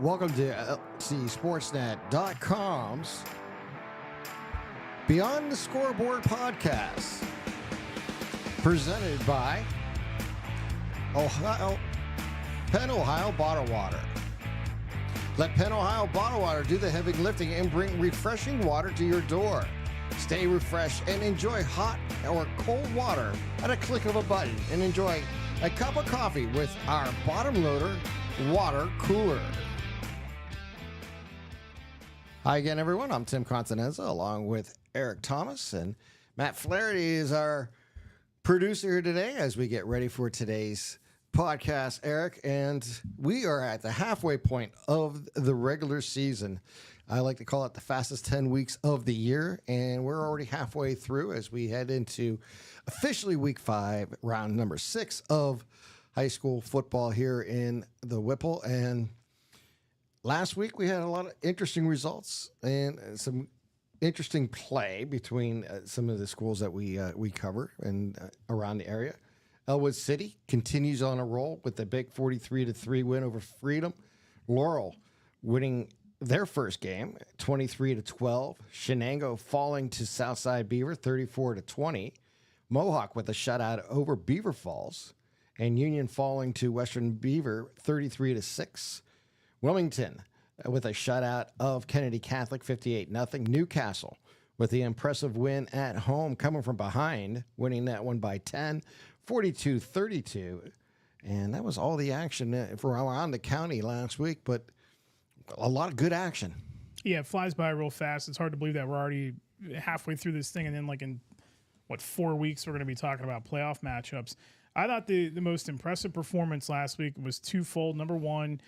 Welcome to LCSportsNet.com's Beyond the Scoreboard podcast, presented by Penn Ohio Bottled Water. Let Penn Ohio Bottled Water do the heavy lifting and bring refreshing water to your door. Stay refreshed and enjoy hot or cold water at a click of a button, and enjoy a cup of coffee with our bottom loader water cooler. Hi again, everyone. I'm Tim Continenza, along with Eric Thomas, and Matt Flaherty is our producer here today as we get ready for today's podcast, Eric. And we are at the halfway point of the regular season. I like to call it the fastest 10 weeks of the year, and we're already halfway through as we head into officially week 5, round number 6 of high school football here in the Whipple. And last week we had a lot of interesting results and some interesting play between some of the schools that we cover and around the area. Elwood City continues on a roll with a big 43-3 win over Freedom. Laurel winning their first game, 23-12. Shenango falling to Southside Beaver, 34-20. Mohawk with a shutout over Beaver Falls, and Union falling to Western Beaver, 33-6. Wilmington with a shutout of Kennedy Catholic, 58-0. Newcastle with the impressive win at home, coming from behind, winning that one by 10, 42-32. And that was all the action for around the county last week, but a lot of good action. Yeah, it flies by real fast. It's hard to believe that we're already halfway through this thing, and then in 4 weeks we're going to be talking about playoff matchups. I thought the most impressive performance last week was twofold. Number one,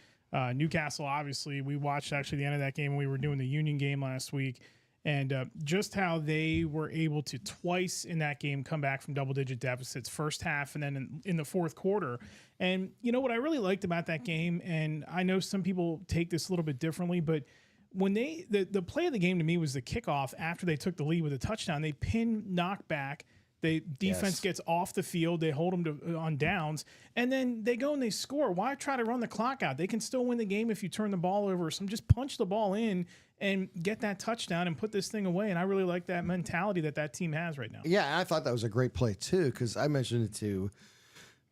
Newcastle, obviously. We watched actually the end of that game when we were doing the Union game last week, and just how they were able to twice in that game come back from double-digit deficits, first half and then in the fourth quarter. And you know what I really liked about that game, and I know some people take this a little bit differently, but when the play of the game to me was the kickoff after they took the lead with a touchdown. They pin knock back. The defense gets off the field. They hold them on downs, and then they go and they score. Why try to run the clock out? They can still win the game if you turn the ball over. So just punch the ball in and get that touchdown and put this thing away. And I really like that mentality that team has right now. Yeah, I thought that was a great play too, because I mentioned it to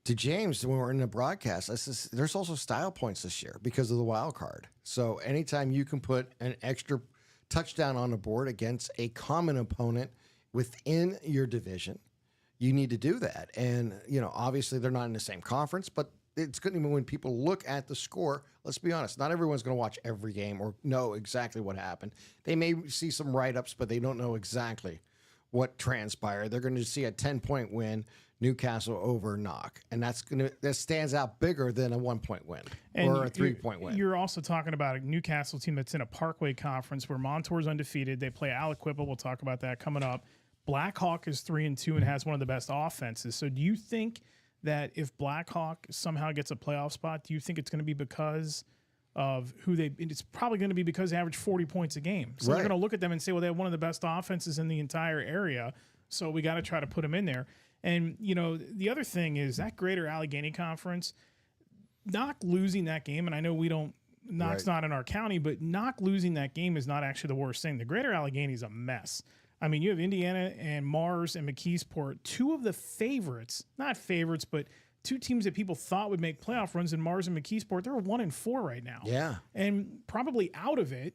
James when we were in the broadcast. I said, there's also style points this year because of the wild card. So anytime you can put an extra touchdown on the board against a common opponent within your division, you need to do that. And, obviously they're not in the same conference, but it's good when people look at the score. Let's be honest, not everyone's going to watch every game or know exactly what happened. They may see some write-ups, but they don't know exactly what transpired. They're going to see a 10-point win, Newcastle over Knock, and that stands out bigger than a 1-point win or a 3-point win. You're also talking about a Newcastle team that's in a Parkway Conference where Montour's undefeated. They play Aliquippa. We'll talk about that coming up. Blackhawk is 3-2 and has one of the best offenses. So do you think that if Blackhawk somehow gets a playoff spot, do you think it's going to be because of it's probably going to be because they average 40 points a game. So They're going to look at them and say, well, they have one of the best offenses in the entire area, so we got to try to put them in there. And, the other thing is that Greater Allegheny Conference, Knock losing that game, and I know Knock's not in our county, but Knock losing that game is not actually the worst thing. The Greater Allegheny is a mess. I mean, you have Indiana and Mars and McKeesport, two of the favorites, not favorites, but two teams that people thought would make playoff runs in Mars and McKeesport. They're 1-4 right now. Yeah. And probably out of it,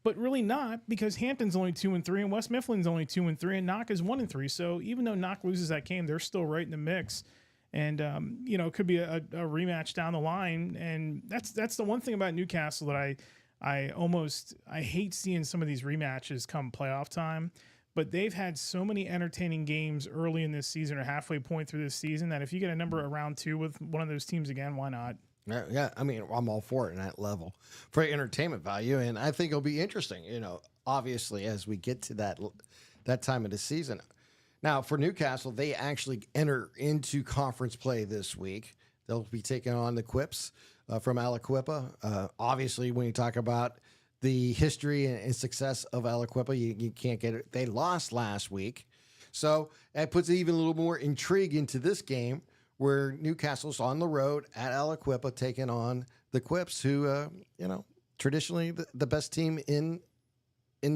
but really not, because Hampton's only 2-3 and West Mifflin's only 2-3 and Knock is 1-3. So even though Knock loses that game, they're still right in the mix. And, it could be a rematch down the line. And that's the one thing about Newcastle that I hate seeing some of these rematches come playoff time. But they've had so many entertaining games early in this season or halfway point through this season that if you get a number around 2 with one of those teams again, why not? Yeah, I mean, I'm all for it in that level for entertainment value, and I think it'll be interesting, obviously, as we get to that time of the season. Now, for Newcastle, they actually enter into conference play this week. They'll be taking on the Quips from Aliquippa. Obviously, when you talk about the history and success of Aliquippa, you can't get it. They lost last week. So that puts even a little more intrigue into this game where Newcastle's on the road at Aliquippa taking on the Quips, who, traditionally the best team in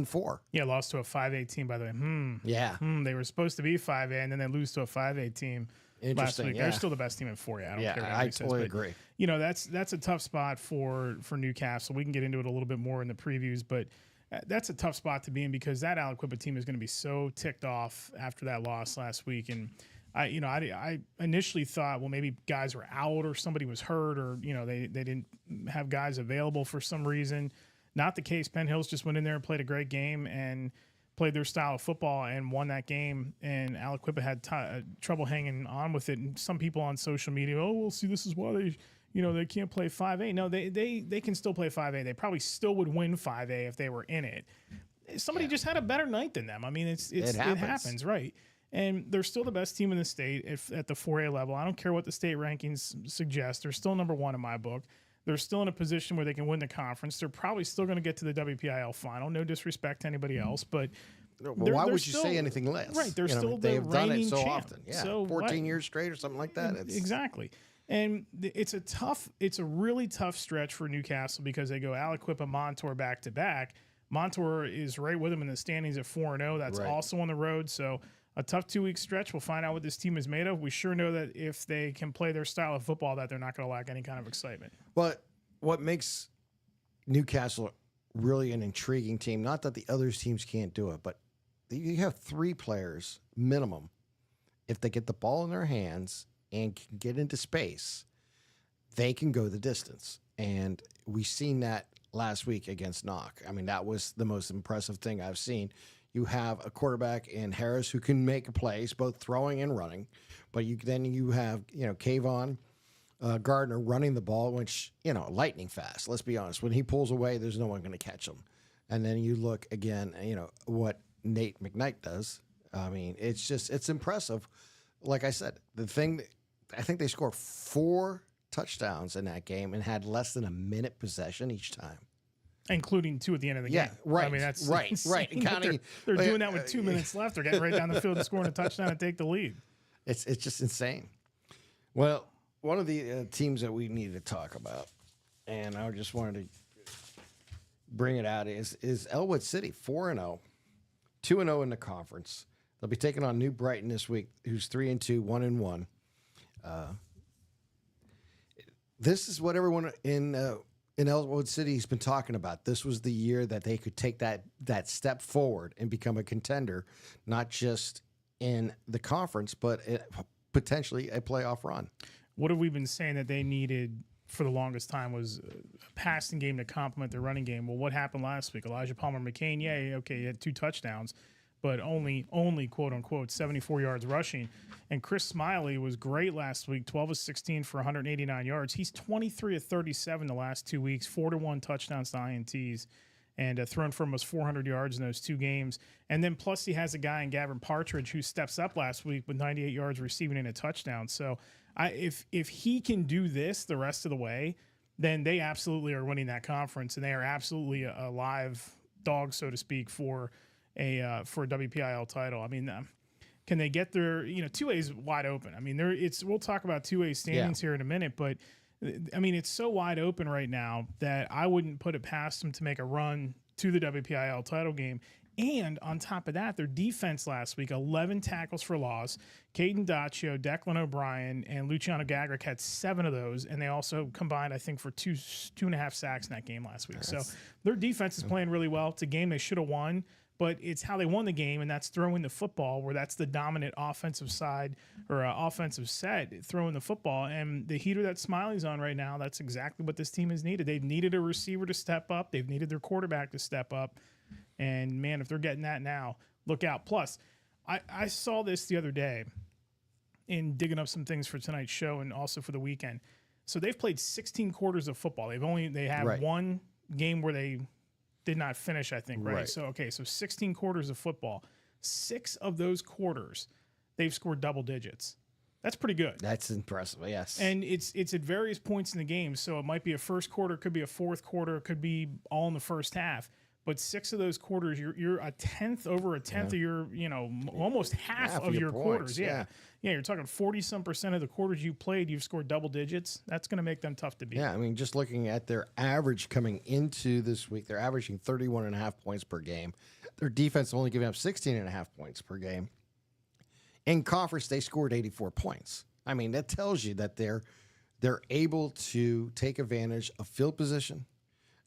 4. Yeah, lost to a 5A team, by the way. Yeah. They were supposed to be 5A, and then they lose to a 5A team last Interesting. week. Yeah. They're still the best team in 4A. I don't care what I anybody says, totally but, agree. You know, that's a tough spot for Newcastle. We can get into it a little bit more in the previews, but that's a tough spot to be in because that Aliquippa team is going to be so ticked off after that loss last week. And I initially thought, well, maybe guys were out or somebody was hurt or, you know, they didn't have guys available for some reason. Not the case. Penn Hills just went in there and played a great game and played their style of football and won that game. And Aliquippa had trouble hanging on with it. And some people on social media, oh, well, see, this is why they can't play 5A. No, they can still play 5A. They probably still would win 5A if they were in it. Somebody just had a better night than them. I mean, it happens, right? And they're still the best team in the state at the 4A level. I don't care what the state rankings suggest. They're still number 1 in my book. They're still in a position where they can win the conference. They're probably still going to get to the WPIL final. No disrespect to anybody else, but why would you say anything less? Right, they're still the they've done it so champ. often. Yeah, so 14 years straight or something like that. Exactly. And it's a really tough stretch for Newcastle because they go Aliquippa, Montour back to back. Montour is right with them in the standings at 4-0. That's also on the road. So a tough 2-week stretch. We'll find out what this team is made of. We sure know that if they can play their style of football, that they're not going to lack any kind of excitement. But what makes Newcastle really an intriguing team, not that the other teams can't do it, but you have 3 players minimum. If they get the ball in their hands and can get into space, they can go the distance. And we've seen that last week against Knock. I mean, that was the most impressive thing I've seen. You have a quarterback in Harris who can make plays, both throwing and running. But you have, Kayvon Gardner running the ball, which, lightning fast. Let's be honest. When he pulls away, there's no one going to catch him. And then you look again, what Nate McKnight does. I mean, it's impressive. Like I said, I think they scored 4 touchdowns in that game and had less than a minute possession each time. Including 2 at the end of the game. Right. I mean, that's right. Counting, they're doing that with 2 minutes left. They're getting right down the field and scoring a touchdown and take the lead. It's just insane. Well, one of the teams that we need to talk about, and I just wanted to bring it out, is Elwood City, 4-0, 2-0 in the conference. They'll be taking on New Brighton this week, who's 3-2, 1-1. This is what everyone in Elwood City has been talking about. This was the year that they could take that step forward and become a contender, not just in the conference, but potentially a playoff run. What have we been saying that they needed for the longest time was a passing game to complement their running game? Well, what happened last week? Elijah Palmer-McCain, he had 2 touchdowns, but only quote unquote 74 yards rushing. And Chris Smiley was great last week, 12 of 16 for 189 yards. He's 23 of 37 the last 2 weeks, 4-1 touchdowns to INTs, and thrown for almost 400 yards in those 2 games. And then plus he has a guy in Gavin Partridge who steps up last week with 98 yards receiving and a touchdown. So if he can do this the rest of the way, then they absolutely are winning that conference, and they are absolutely a live dog, so to speak, for a WPIL title. I mean, can they get their 2A is wide open. I mean, we'll talk about 2A standings here in a minute, but I mean, it's so wide open right now that I wouldn't put it past them to make a run to the WPIL title game. And on top of that, their defense last week, 11 tackles for loss. Caden Daccio, Declan O'Brien, and Luciano Gagrick had 7 of those, and they also combined, I think, for 2.5 sacks in that game last week. So their defense is playing really well. It's a game they should have won, but it's how they won the game, and that's throwing the football, where that's the dominant offensive side or offensive set, throwing the football. And the heater that Smiley's on right now, that's exactly what this team has needed. They've needed a receiver to step up. They've needed their quarterback to step up. And, man, if they're getting that now, look out. Plus, I saw this the other day in digging up some things for tonight's show and also for the weekend. So they've played 16 quarters of football. They have one game where they did not finish, I think, right? So 16 quarters of football. 6 of those quarters, they've scored double digits. That's pretty good. That's impressive, yes. And it's at various points in the game. So it might be a first quarter, could be a fourth quarter, could be all in the first half. but 6 of those quarters, you're a tenth of your, almost half of your quarters. Yeah. You're talking 40-some% of the quarters you played, you've scored double digits. That's going to make them tough to beat. Yeah, I mean, just looking at their average coming into this week, they're averaging 31.5 points per game. Their defense only giving up 16.5 points per game. In conference, they scored 84 points. I mean, that tells you that they're able to take advantage of field position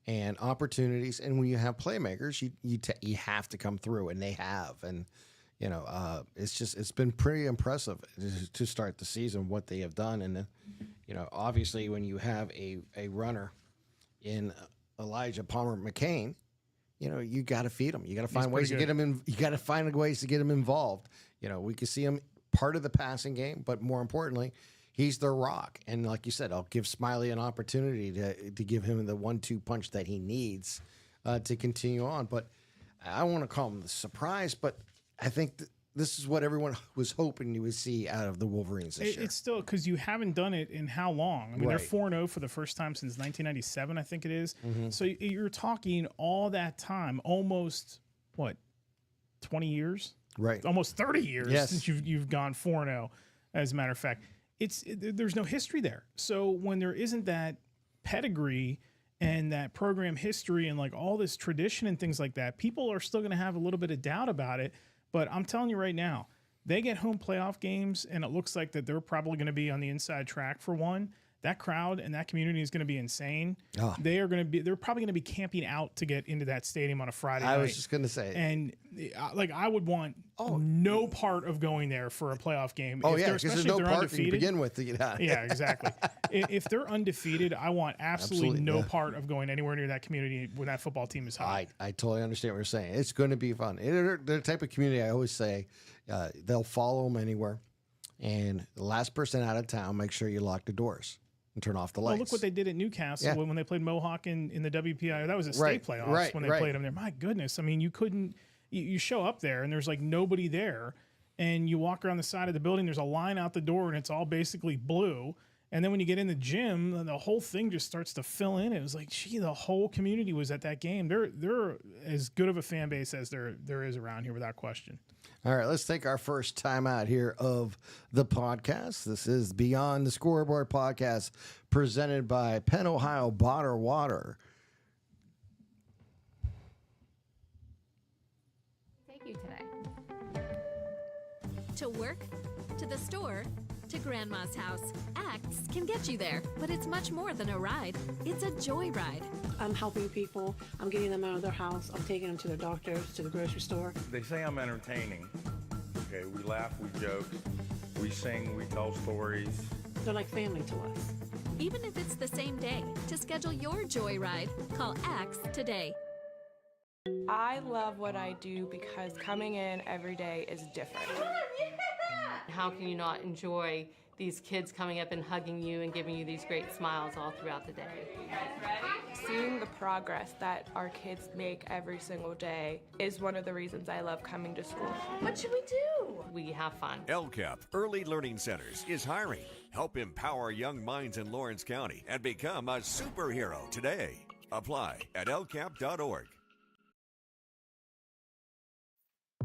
and opportunities. And when you have playmakers, you have to come through, and they have. And it's been pretty impressive to start the season what they have done. And then, obviously when you have a runner in Elijah Palmer McCain, you got to feed him. You got to find ways to get him in. You got to find ways to get him involved. We can see him part of the passing game, but more importantly, he's the rock. And like you said, I'll give Smiley an opportunity to give him the 1-2 punch that he needs to continue on. But I want to call him the surprise, but I think this is what everyone was hoping you would see out of the Wolverines this year. It's still because you haven't done it in how long? I mean, They're 4-0 for the first time since 1997, I think it is. Mm-hmm. So you're talking all that time, almost, 20 years? Right. Almost 30 years since you've gone 4-0, as a matter of fact. There's no history there. So when there isn't that pedigree and that program history and like all this tradition and things like that, people are still going to have a little bit of doubt about it. But I'm telling you right now, they get home playoff games, and it looks like that they're probably going to be on the inside track for one. That crowd and that community is going to be insane. Oh. They're probably going to be camping out to get into that stadium on a Friday night. I was just going to say. And I would want no part of going there for a playoff game. Because there's no parking to begin with. Yeah, exactly. If they're undefeated, I want absolutely no part of going anywhere near that community when that football team is hot. I totally understand what you're saying. It's going to be fun. They're the type of community I always say they'll follow them anywhere. And the last person out of town, make sure you lock the doors and turn off the lights. Well, look what they did at Newcastle when they played Mohawk in the WPI. That was a state playoffs when they played them there. My goodness. I mean, you show up there and there's like nobody there, and you walk around the side of the building, there's a line out the door and it's all basically blue. And then when you get in the gym, the whole thing just starts to fill in. It was like, the whole community was at that game. They're as good of a fan base as there is around here, without question. All right, let's take our first time out here of the podcast. This is Beyond the Scoreboard podcast presented by Penn Ohio Bottled Water. Take you today. To work, to the store, to Grandma's house. Acts can get you there, but it's much more than a ride. It's a joyride. I'm helping people. I'm getting them out of their house. I'm taking them to their doctors, to the grocery store. They say I'm entertaining. Okay, we laugh, we joke, we sing, we tell stories. They're like family to us. Even if it's the same day, to schedule your joyride, call Axe today. I love what I do because coming in every day is different. How can you not enjoy these kids coming up and hugging you and giving you these great smiles all throughout the day? Seeing the progress that our kids make every single day is one of the reasons I love coming to school. What should we do? We have fun. LCAP Early Learning Centers is hiring. Help empower young minds in Lawrence County and become a superhero today. Apply at lcap.org.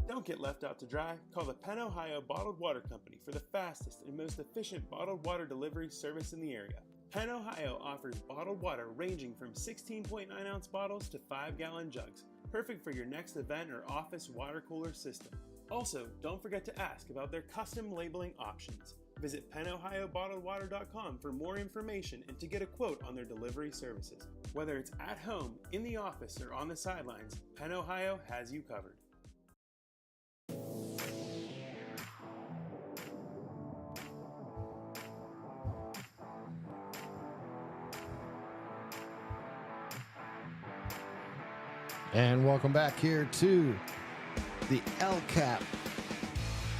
Don't get left out to dry. Call the Penn Ohio Bottled Water Company for the fastest and most efficient bottled water delivery service in the area. Penn Ohio offers bottled water ranging from 16.9-ounce bottles to 5-gallon jugs, perfect for your next event or office water cooler system. Also, don't forget to ask about their custom labeling options. Visit PennOhioBottledWater.com for more information and to get a quote on their delivery services. Whether it's at home, in the office, or on the sidelines, Penn Ohio has you covered. And welcome back here to the LCAP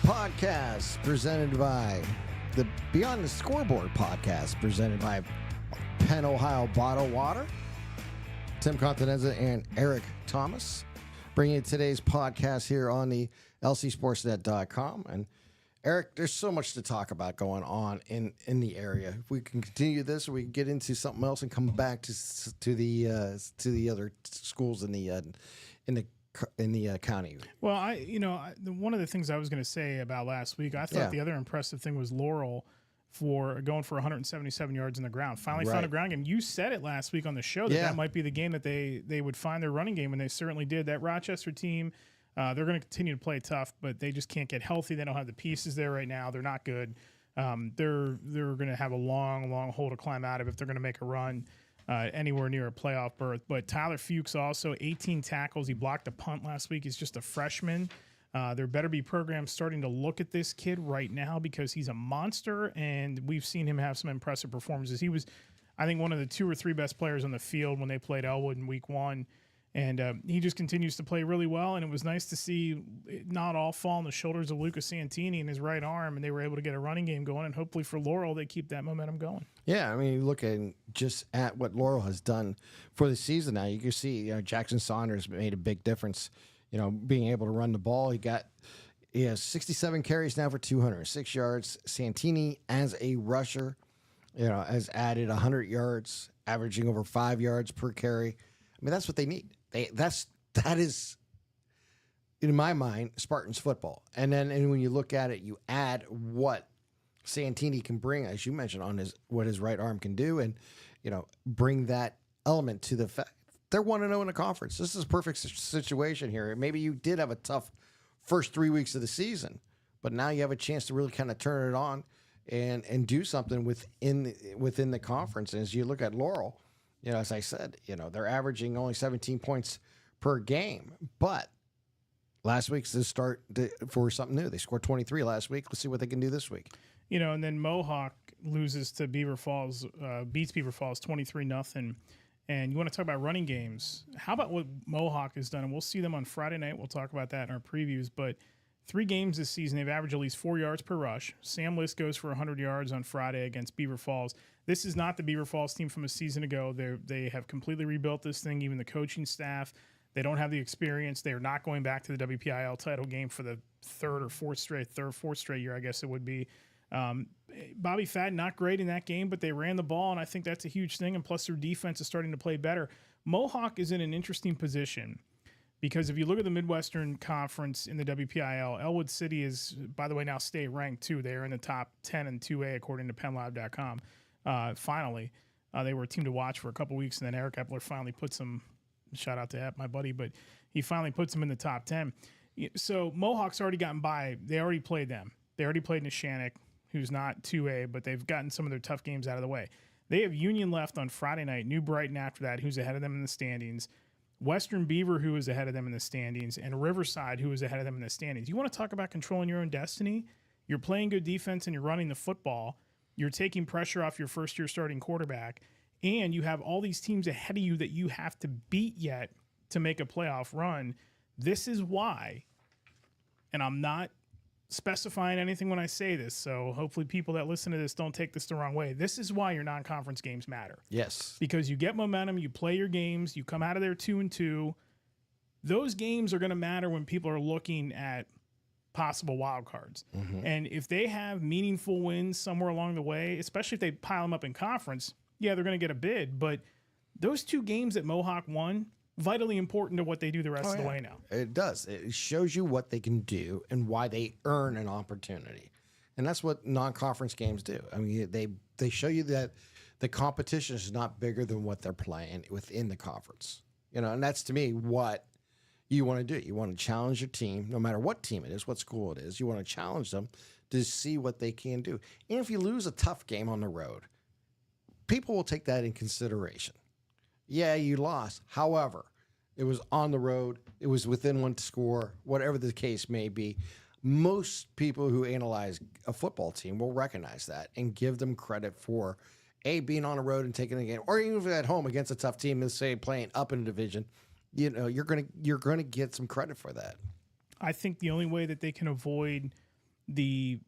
podcast presented by the Beyond the Scoreboard podcast presented by Penn Ohio Bottled Water. Tim Continenza and Eric Thomas bringing you today's podcast here on the lcsportsnet.com. And Eric, there's so much to talk about going on in the area. If we can continue this, or we can get into something else and come back to the other schools in the county. Well, one of the things I was going to say about last week, I thought the other impressive thing was Laurel for going for 177 yards in the ground. Finally found a ground game. You said it last week on the show that might be the game that they would find their running game, and they certainly did. That Rochester team, they're going to continue to play tough, but they just can't get healthy. They don't have the pieces there right now. They're not good. They're going to have a long hole to climb out of if they're going to make a run anywhere near a playoff berth. But Tyler Fuchs also 18 tackles. He blocked a punt last week. He's just a freshman. There better be programs starting to look at this kid right now because he's a monster, and we've seen him have some impressive performances. He was, I think, one of the 2 or 3 best players on the field when they played Elwood in week 1, and he just continues to play really well, and it was nice to see it not all fall on the shoulders of Lucas Santini and his right arm, and they were able to get a running game going, and hopefully for Laurel they keep that momentum going. Yeah, I mean, you look at what Laurel has done for the season now, you can see Jackson Saunders made a big difference. Being able to run the ball. He has 67 carries now for 206 yards. Santini, as a rusher, has added 100 yards, averaging over 5 yards per carry. I mean, that's what they need. That is, in my mind, Spartans football. And when you look at it, you add what Santini can bring, as you mentioned, on what his right arm can do, and bring that element to the fact. They're 1-0 in the conference. This is a perfect situation here. Maybe you did have a tough first 3 weeks of the season, but now you have a chance to really kind of turn it on and do something within the conference. And as you look at Laurel, as I said, they're averaging only 17 points per game, but last week's the start for something new. They scored 23 last week. Let's see what they can do this week. And then Mohawk loses to Beaver Falls, beats Beaver Falls 23-0. And you want to talk about running games. How about what Mohawk has done? And we'll see them on Friday night. We'll talk about that in our previews. But 3 games this season, they've averaged at least 4 yards per rush. Sam List goes for 100 yards on Friday against Beaver Falls. This is not the Beaver Falls team from a season ago. They have completely rebuilt this thing, even the coaching staff. They don't have the experience. They are not going back to the WPIL title game for the third or fourth straight year, I guess it would be. Bobby Fadden, not great in that game, but they ran the ball, and I think that's a huge thing. And plus, their defense is starting to play better. Mohawk is in an interesting position because if you look at the Midwestern Conference in the WPIL, Elwood City is, by the way, now state ranked too. They are in the top 10 in 2A according to PennLive.com. Finally, they were a team to watch for a couple weeks, and then Eric Epler finally puts them. Shout out to Ep, my buddy, but he finally puts them in the top 10. So Mohawk's already gotten by. They already played them. They already played Neshannock, who's not 2A, but they've gotten some of their tough games out of the way. They have Union left on Friday night, New Brighton after that, who's ahead of them in the standings, Western Beaver, who is ahead of them in the standings, and Riverside, who is ahead of them in the standings. You want to talk about controlling your own destiny? You're playing good defense and you're running the football. You're taking pressure off your first-year starting quarterback, and you have all these teams ahead of you that you have to beat yet to make a playoff run. This is why, and I'm not specifying anything when I say this, so hopefully people that listen to this don't take this the wrong way. This is why your non-conference games matter. Yes. Because you get momentum, you play your games, you come out of there 2-2. Those games are going to matter when people are looking at possible wild cards. Mm-hmm. And if they have meaningful wins somewhere along the way, especially if they pile them up in conference, yeah, they're going to get a bid. But those 2 games that Mohawk won, vitally important to what they do the rest of the way now. It does. It shows you what they can do and why they earn an opportunity. And that's what non-conference games do. I mean, they show you that the competition is not bigger than what they're playing within the conference. And that's, to me, what you want to do. You want to challenge your team, no matter what team it is, what school it is. You want to challenge them to see what they can do. And if you lose a tough game on the road, people will take that in consideration. Yeah, you lost. However, it was on the road. It was within one score, whatever the case may be. Most people who analyze a football team will recognize that and give them credit for, being on the road and taking a game, or even if at home against a tough team, let's say playing up in a division, you're gonna get some credit for that. I think the only way that they can avoid the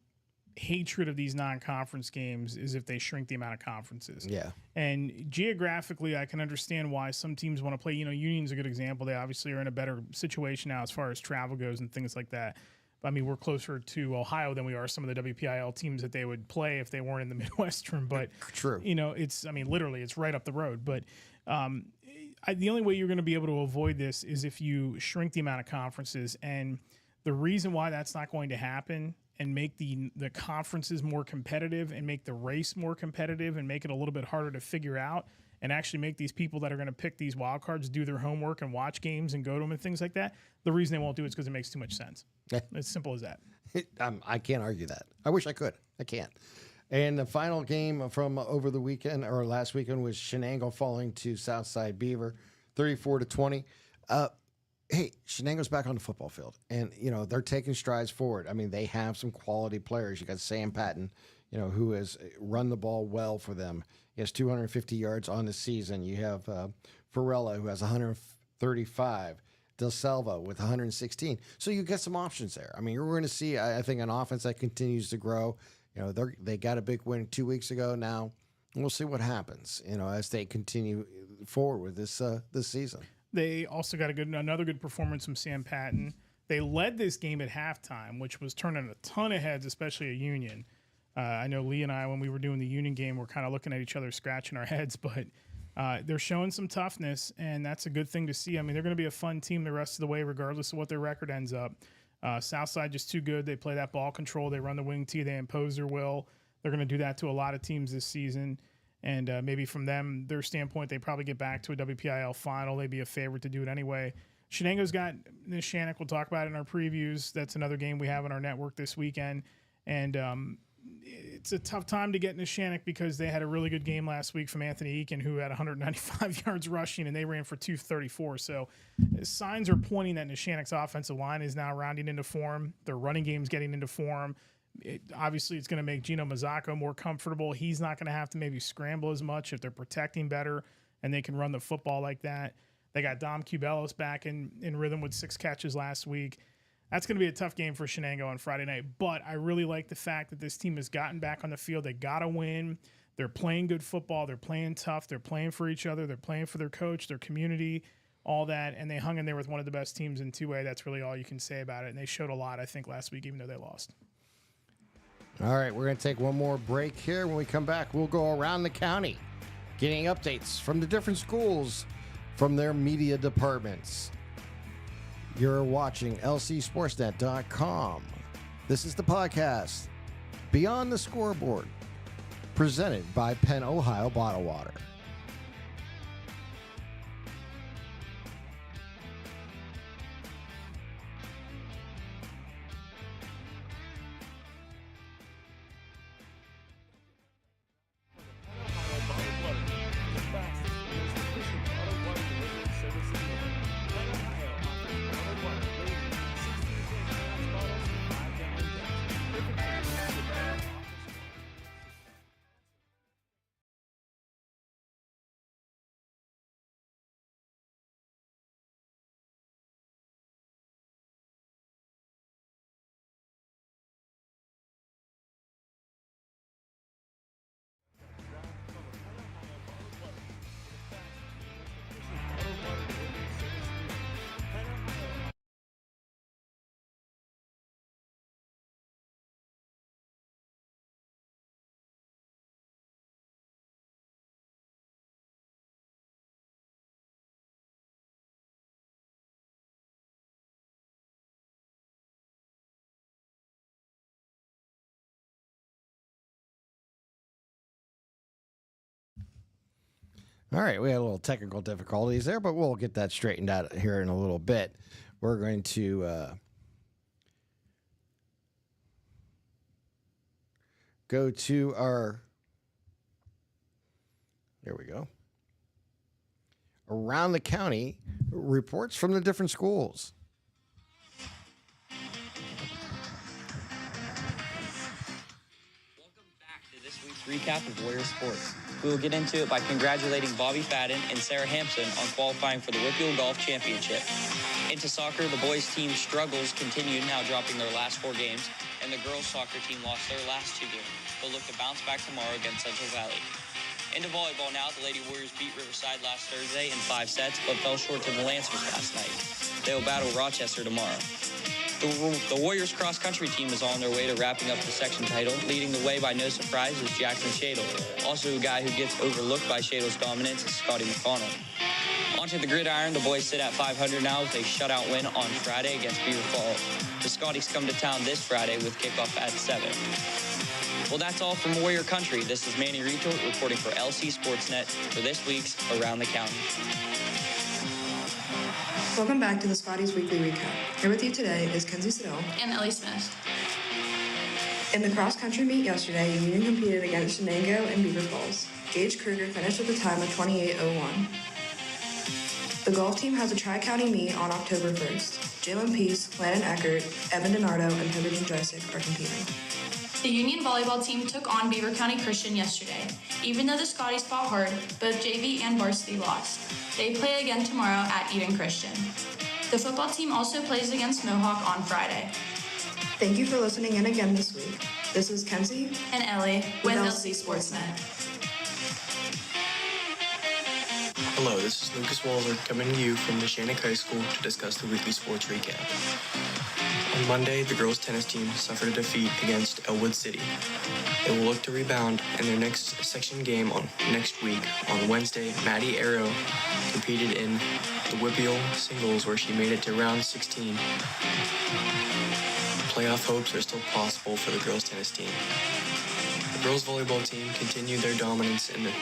hatred of these non-conference games is if they shrink the amount of conferences. Yeah. And geographically, I can understand why some teams want to play. Union's a good example. They obviously are in a better situation now as far as travel goes and things like that. I mean, we're closer to Ohio than we are some of the WPIL teams that they would play if they weren't in the Midwestern. But True. Literally, it's right up the road. But the only way you're going to be able to avoid this is if you shrink the amount of conferences. And the reason why that's not going to happen and make the conferences more competitive and make the race more competitive and make it a little bit harder to figure out and actually make these people that are going to pick these wild cards do their homework and watch games and go to them and things like that. The reason they won't do it is because it makes too much sense. It's simple as that. I can't argue that. I wish I could. I can't. And the final game from over the weekend or last weekend was Shenango falling to Southside Beaver, 34-20. Hey, Shenango's back on the football field, and they're taking strides forward. I mean, they have some quality players. You got Sam Patton, who has run the ball well for them. He has 250 yards on the season. You have Farella, who has 135. Del Selva with 116. So you get some options there. I mean, you're going to see, I think, an offense that continues to grow. They got a big win 2 weeks ago. Now we'll see what happens, as they continue forward with this season. They also got another good performance from Sam Patton. They led this game at halftime, which was turning a ton of heads, especially at Union. I know Lee and I, when we were doing the Union game, we're kind of looking at each other, scratching our heads, but they're showing some toughness, and that's a good thing to see. I mean, they're going to be a fun team the rest of the way, regardless of what their record ends up. Southside just too good. They play that ball control. They run the wing tee. They impose their will. They're going to do that to a lot of teams this season. And maybe from their standpoint, they probably get back to a WPIL final. They'd be a favorite to do it anyway. Shenango's got Neshannock. We'll talk about it in our previews. That's another game we have on our network this weekend. And it's a tough time to get Neshannock because they had a really good game last week from Anthony Eakin, who had 195 yards rushing, and they ran for 234. So signs are pointing that Neshannock's offensive line is now rounding into form. Their running game's getting into form. Obviously, it's going to make Gino Mazzocco more comfortable. He's not going to have to maybe scramble as much if they're protecting better and they can run the football like that. They got Dom Cubelos back in rhythm with 6 catches last week. That's going to be a tough game for Shenango on Friday night. But I really like the fact that this team has gotten back on the field. They got to win. They're playing good football. They're playing tough. They're playing for each other. They're playing for their coach, their community, all that. And they hung in there with one of the best teams in 2A. That's really all you can say about it. And they showed a lot, I think, last week, even though they lost. All right, we're going to take one more break here. When we come back, we'll go around the county, getting updates from the different schools from their media departments. You're watching lcsportsnet.com. This is the podcast, Beyond the Scoreboard, presented by Penn Ohio Bottled Water. All right, we had a little technical difficulties there, but we'll get that straightened out here in a little bit. We're going to go to our, there we go, around the county reports from the different schools. Welcome back to this week's recap of Warrior Sports. We will get into it by congratulating Bobby Fadden and Sarah Hampson on qualifying for the Whitfield Golf Championship. Into soccer, the boys' team struggles continued, now dropping their last 4 games, and the girls' soccer team lost their last 2 games, but look to bounce back tomorrow against Central Valley. Into volleyball now, the Lady Warriors beat Riverside last Thursday in 5 sets, but fell short to the Lancers last night. They will battle Rochester tomorrow. The Warriors cross-country team is on their way to wrapping up the section title. Leading the way by no surprise is Jackson Shadle. Also a guy who gets overlooked by Shadle's dominance is Scotty McConnell. Onto the gridiron, the boys sit at 500 now with a shutout win on Friday against Beaver Falls. The Scotties come to town this Friday with kickoff at 7. Well, that's all from Warrior Country. This is Manny Retort reporting for LC SportsNet for this week's Around the County. Welcome back to the Scotties Weekly Recap. Here with you today is Kenzie Siddell and Ellie Smith. In the cross-country meet yesterday, Union competed against Shenango and Beaver Falls. Gage Kruger finished with a time of 28:01. The golf team has a tri-county meet on October 1st. Jalen Peace, Landon Eckert, Evan DiNardo, and Pemberton Drysick are competing. The Union volleyball team took on Beaver County Christian yesterday. Even though the Scotties fought hard, both JV and varsity lost. They play again tomorrow at Eden Christian. The football team also plays against Mohawk on Friday. Thank you for listening in again this week. This is Kenzie and Ellie with LC SportsNet. Hello, this is Lucas Walzer coming to you from Neshannock High School to discuss the weekly sports recap. On Monday, the girls' tennis team suffered a defeat against Elwood City. They will look to rebound in their next section game on next week. On Wednesday, Maddie Arrow competed in the Whippeal singles where she made it to round 16. Playoff hopes are still possible for the girls' tennis team. The girls' volleyball team continued their dominance in the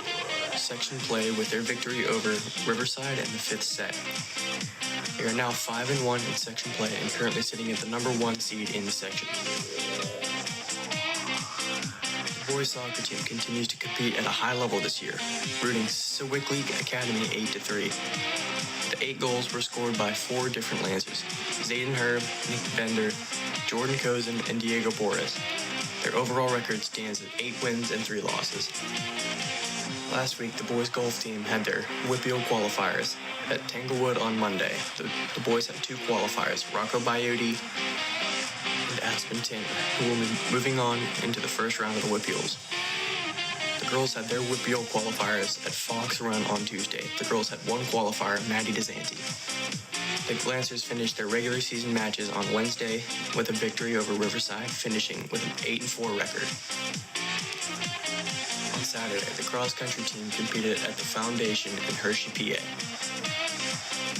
section play with their victory over Riverside in the 5th set. They are now 5-1 in section play and currently sitting at the number 1 seed in the section. The boys soccer team continues to compete at a high level this year, rooting Sewickley Academy 8-3. The 8 goals were scored by 4 different Lancers: Zayden Herb, Nick Bender, Jordan Cozen, and Diego Boris. Their overall record stands at 8 wins and 3 losses. Last week, the boys' golf team had their Whippeal qualifiers at Tanglewood on Monday. The boys had 2 qualifiers, Rocco Biote and Aspen Tanner, who will be moving on into the first round of the Whippeals. The girls had their Whippeal qualifiers at Fox Run on Tuesday. The girls had 1 qualifier, Maddie DeSanti. The Lancers finished their regular season matches on Wednesday with a victory over Riverside, finishing with an 8-4 record. On Saturday, the cross-country team competed at the Foundation in Hershey, PA.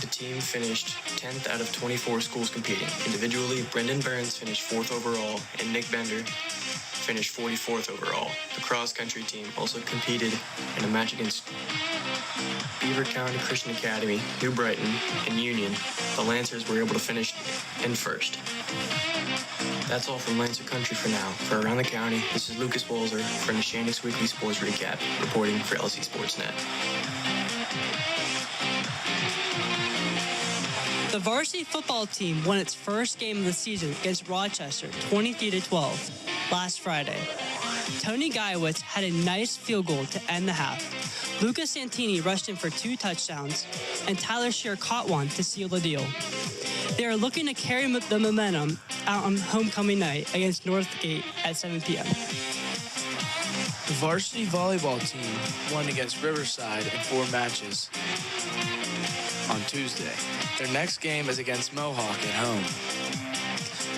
The team finished 10th out of 24 schools competing. Individually, Brendan Burns finished 4th overall, and Nick Bender finished 44th overall. The cross-country team also competed in a match against Beaver County Christian Academy, New Brighton, and Union. The Lancers were able to finish in first. That's all from Lancer Country for now. For Around the County, this is Lucas Walzer for Neshannock's Weekly Sports Recap, reporting for LC SportsNet. The varsity football team won its first game of the season against Rochester, 23-12, last Friday. Tony Gaiwitz had a nice field goal to end the half. Lucas Santini rushed in for 2 touchdowns, and Tyler Shear caught one to seal the deal. They are looking to carry the momentum out on homecoming night against Northgate at 7 p.m. The varsity volleyball team won against Riverside in 4 matches on Tuesday. Their next game is against Mohawk at home.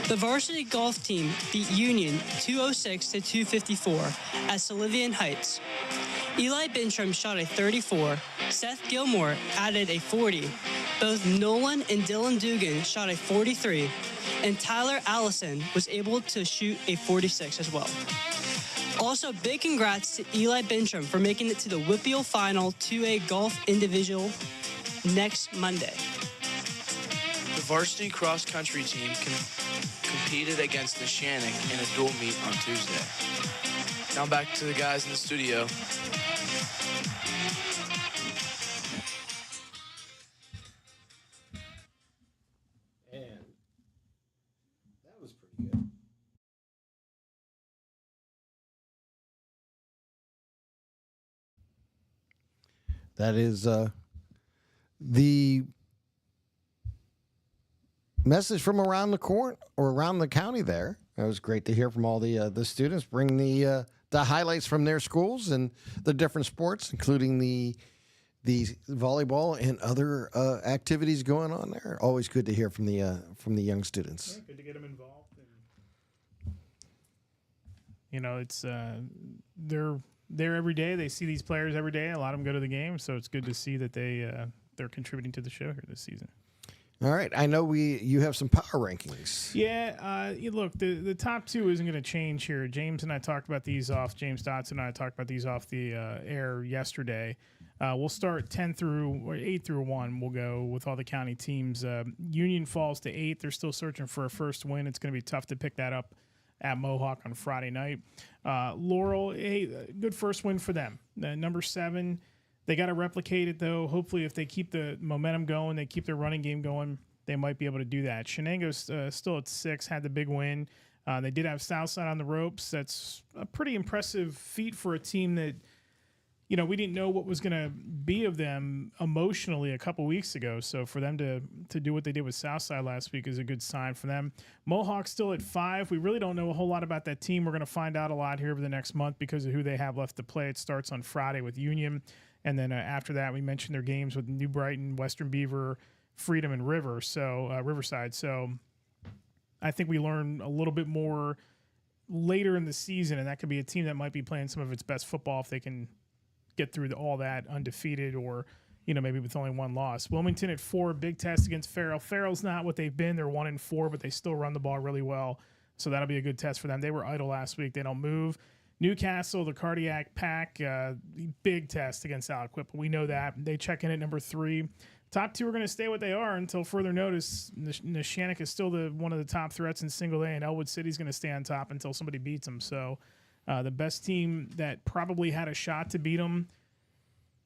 The varsity golf team beat Union 206-254 at Sullivan Heights. Eli Bintram shot a 34, Seth Gilmore added a 40, both Nolan and Dylan Dugan shot a 43, and Tyler Allison was able to shoot a 46 as well. Also, big congrats to Eli Bintram for making it to the Whippeal Final 2A Golf Individual next Monday. The varsity cross-country team competed against Neshannock in a dual meet on Tuesday. Now back to the guys in the studio. And that was pretty good. That is the message from around the court or around the county there. It was great to hear from all the students bring the highlights from their schools and the different sports, including the the volleyball and other activities going on there. Always good to hear from the young students. Yeah, good to get them involved. And, it's they're there every day. They see these players every day. A lot of them go to the game, so it's good to see that they're contributing to the show here this season. All right, I know you have some power rankings. Yeah, look, the top two isn't going to change here. James and I talked about these off. James Dotson and I talked about these off the air yesterday. We'll start 8 through 1. We'll go with all the county teams. Union falls to 8. They're still searching for a first win. It's going to be tough to pick that up at Mohawk on Friday night. Laurel, good first win for them. Number 7. They got to replicate it, though. Hopefully, if they keep the momentum going, they keep their running game going, they might be able to do that. Shenango's still at 6, had the big win. They did have Southside on the ropes. That's a pretty impressive feat for a team that, we didn't know what was going to be of them emotionally a couple weeks ago. So for them to do what they did with Southside last week is a good sign for them. Mohawk still at 5. We really don't know a whole lot about that team. We're going to find out a lot here over the next month because of who they have left to play. It starts on Friday with Union. And then after that, we mentioned their games with New Brighton, Western Beaver, Freedom, and Riverside. So I think we learn a little bit more later in the season, and that could be a team that might be playing some of its best football if they can get through all that undefeated or, maybe with only one loss. Wilmington at 4, big test against Farrell. Farrell's not what they've been. They're 1-4, but they still run the ball really well. So that'll be a good test for them. They were idle last week. They don't move. Newcastle, the Cardiac Pack, big test against Aliquippa. We know that. They check in at number 3. Top 2 are going to stay what they are until further notice. Neshannock is still one of the top threats in single A, and Elwood City's going to stay on top until somebody beats them. So the best team that probably had a shot to beat them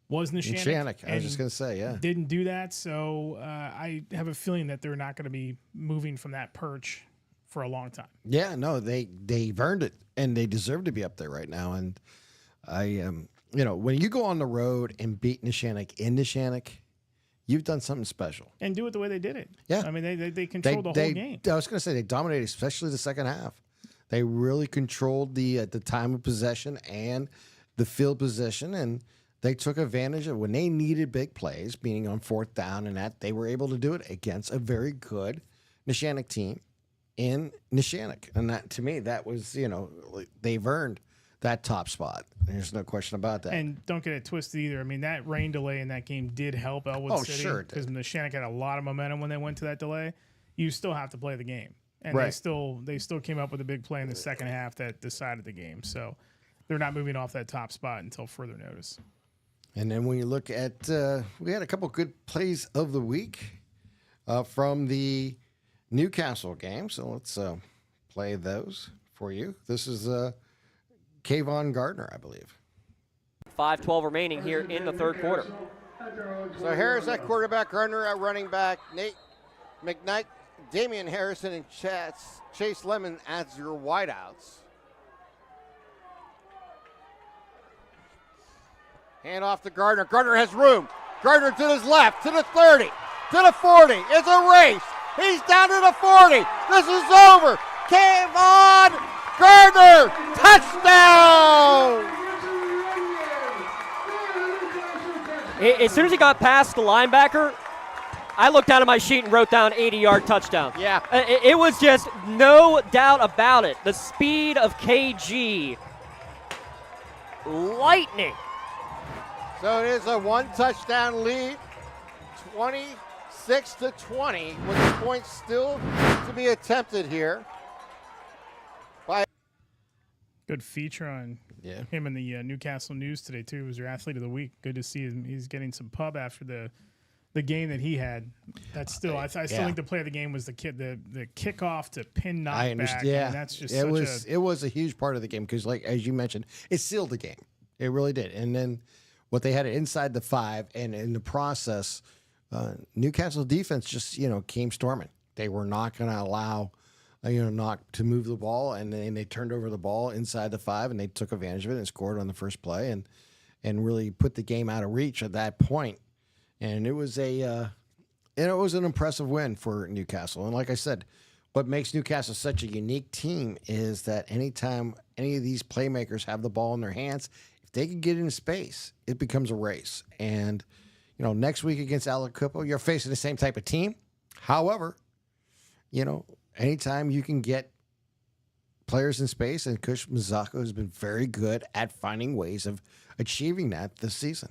was Neshannock. I was just going to say, yeah. Didn't do that, so I have a feeling that they're not going to be moving from that perch for a long time. Yeah, no, they've earned it, and they deserve to be up there right now. And when you go on the road and beat Neshannock in Neshannock, you've done something special. And do it the way they did it. Yeah. I mean, they controlled the whole game. I was going to say they dominated, especially the second half. They really controlled the time of possession and the field position, and they took advantage of when they needed big plays, meaning on 4th down, and that they were able to do it against a very good Neshannock team in Neshannock. And that, to me, that was, they've earned that top spot. There's no question about that. And don't get it twisted either. I mean, that rain delay in that game did help Elwood City. Sure. Because Neshannock had a lot of momentum when they went to that delay. You still have to play the game. And right. they still came up with a big play in the second half that decided the game. So they're not moving off that top spot until further notice. And then when you look at, we had a couple good plays of the week from the Newcastle game. So let's play those for you. This is Kayvon Gardner, I believe. 5:12 remaining here in the third quarter. So Harris at quarterback, Gardner at running back, Nate McKnight, Damian Harrison, and Chase Lemon as your wideouts. Hand off to Gardner. Gardner has room. Gardner to his left, to the 30, to the 40. It's a race. He's down to the 40. This is over. Kayvon Gardner, touchdown! As soon as he got past the linebacker, I looked down at my sheet and wrote down 80-yard touchdown. Yeah. It was just no doubt about it. The speed of KG. Lightning. So it is a one-touchdown lead, 26-20, with the points still to be attempted here. Good feature on him in the Newcastle News today, too. He was your athlete of the week. Good to see him. He's getting some pub after the game that he had. That's still, I still think the play of the game was the kickoff to pin knockback. I understand. Yeah, and that's just it was a huge part of the game because, like as you mentioned, it sealed the game. It really did. And then what they had inside the 5, and in the process, Newcastle defense just came storming. They were not going to allow not to move the ball, and then they turned over the ball inside the 5, and they took advantage of it and scored on the first play, and really put the game out of reach at that point. And it was an impressive win for Newcastle. And like I said, what makes Newcastle such a unique team is that anytime any of these playmakers have the ball in their hands, if they can get into space, it becomes a race. And next week against Aliquippa, you're facing the same type of team. However, anytime you can get players in space, and Coach Mazzocco has been very good at finding ways of achieving that this season.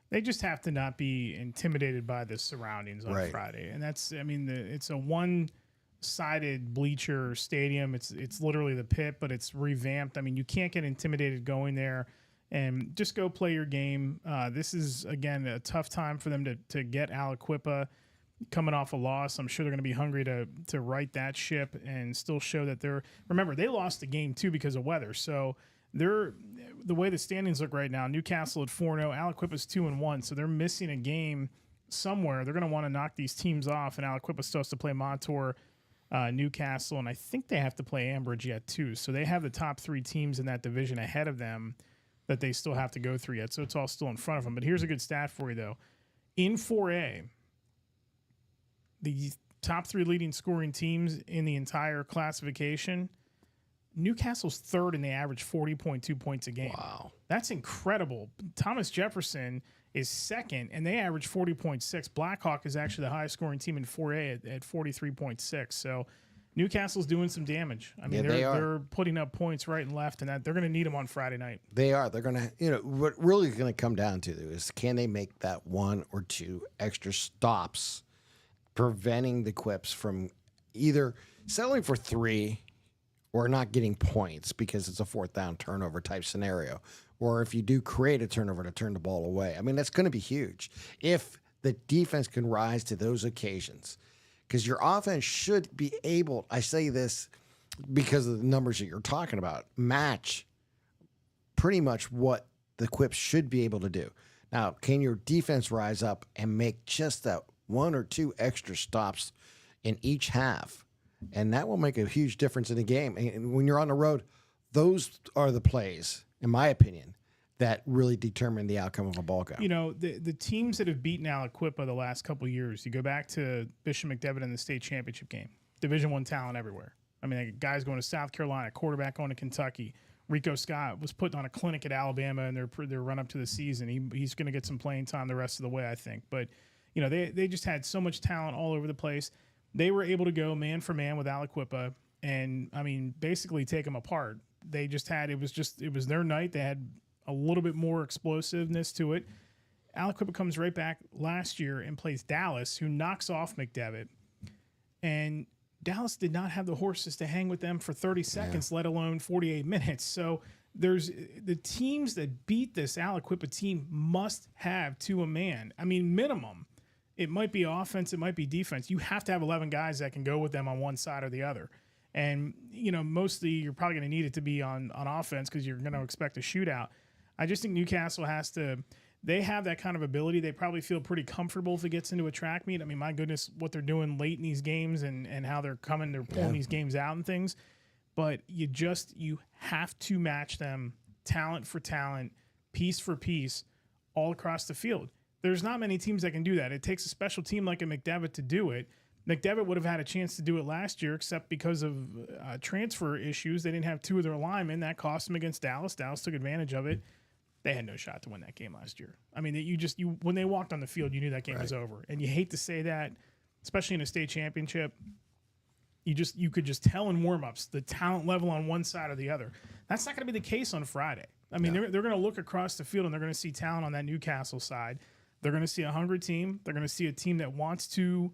They just have to not be intimidated by the surroundings on Friday. And that's, it's a one-sided bleacher stadium. It's literally the pit, but it's revamped. You can't get intimidated going there, and just go play your game. This is, again, a tough time for them to get Aliquippa coming off a loss. I'm sure they're going to be hungry to right that ship and still show that remember, they lost the game too because of weather. So the way the standings look right now, Newcastle at 4-0, Aliquippa's 2-1. So they're missing a game somewhere. They're going to want to knock these teams off, and Aliquippa still has to play Montour, Newcastle, and I think they have to play Ambridge yet too. So they have the top 3 teams in that division ahead of them that they still have to go through yet. So it's all still in front of them. But here's a good stat for you though. In 4A, the top 3 leading scoring teams in the entire classification, Newcastle's third, and they average 40.2 points a game. Wow. That's incredible. Thomas Jefferson is second, and they average 40.6. Blackhawk is actually the highest scoring team in 4A at 43.6. So Newcastle's doing some damage. They're putting up points right and left, and that they're going to need them on Friday night. They are. They're going to, what really is going to come down to is, can they make that 1 or 2 extra stops, preventing the Quips from either settling for 3 or not getting points because it's a 4th down turnover type scenario. Or if you do create a turnover to turn the ball away. That's going to be huge. If the defense can rise to those occasions, because your offense should be able, I say this because of the numbers that you're talking about, match pretty much what the Quips should be able to do. Now, can your defense rise up and make just that 1 or 2 extra stops in each half? And that will make a huge difference in the game. And when you're on the road, those are the plays, in my opinion, that really determine the outcome of a ball game. The teams that have beaten Aliquippa the last couple of years, you go back to Bishop McDevitt in the state championship game. Division I talent everywhere. Guys going to South Carolina, quarterback going to Kentucky. Rico Scott was putting on a clinic at Alabama in their run up to the season. He's going to get some playing time the rest of the way, I think. But they just had so much talent all over the place. They were able to go man for man with Aliquippa and, basically take them apart. They just had, it was their night. They had a little bit more explosiveness to it. Aliquippa comes right back last year and plays Dallas, who knocks off McDevitt. And Dallas did not have the horses to hang with them for 30 seconds, let alone 48 minutes. So there's the teams that beat this Aliquippa team must have to a man. Minimum. It might be offense, it might be defense. You have to have 11 guys that can go with them on one side or the other. And, mostly you're probably going to need it to be on offense because you're going to expect a shootout. I just think Newcastle they have that kind of ability. They probably feel pretty comfortable if it gets into a track meet. My goodness, what they're doing late in these games and how they're pulling these games out and things. But you have to match them talent for talent, piece for piece, all across the field. There's not many teams that can do that. It takes a special team like a McDevitt to do it. McDevitt would have had a chance to do it last year, except because of transfer issues. They didn't have 2 of their linemen. That cost them against Dallas. Dallas took advantage of it. They had no shot to win that game last year. When they walked on the field, you knew that game was over. And you hate to say that, especially in a state championship. You could just tell in warmups the talent level on one side or the other. That's not going to be the case on Friday. They're going to look across the field and they're going to see talent on that Newcastle side. They're going to see a hungry team. They're going to see a team that wants to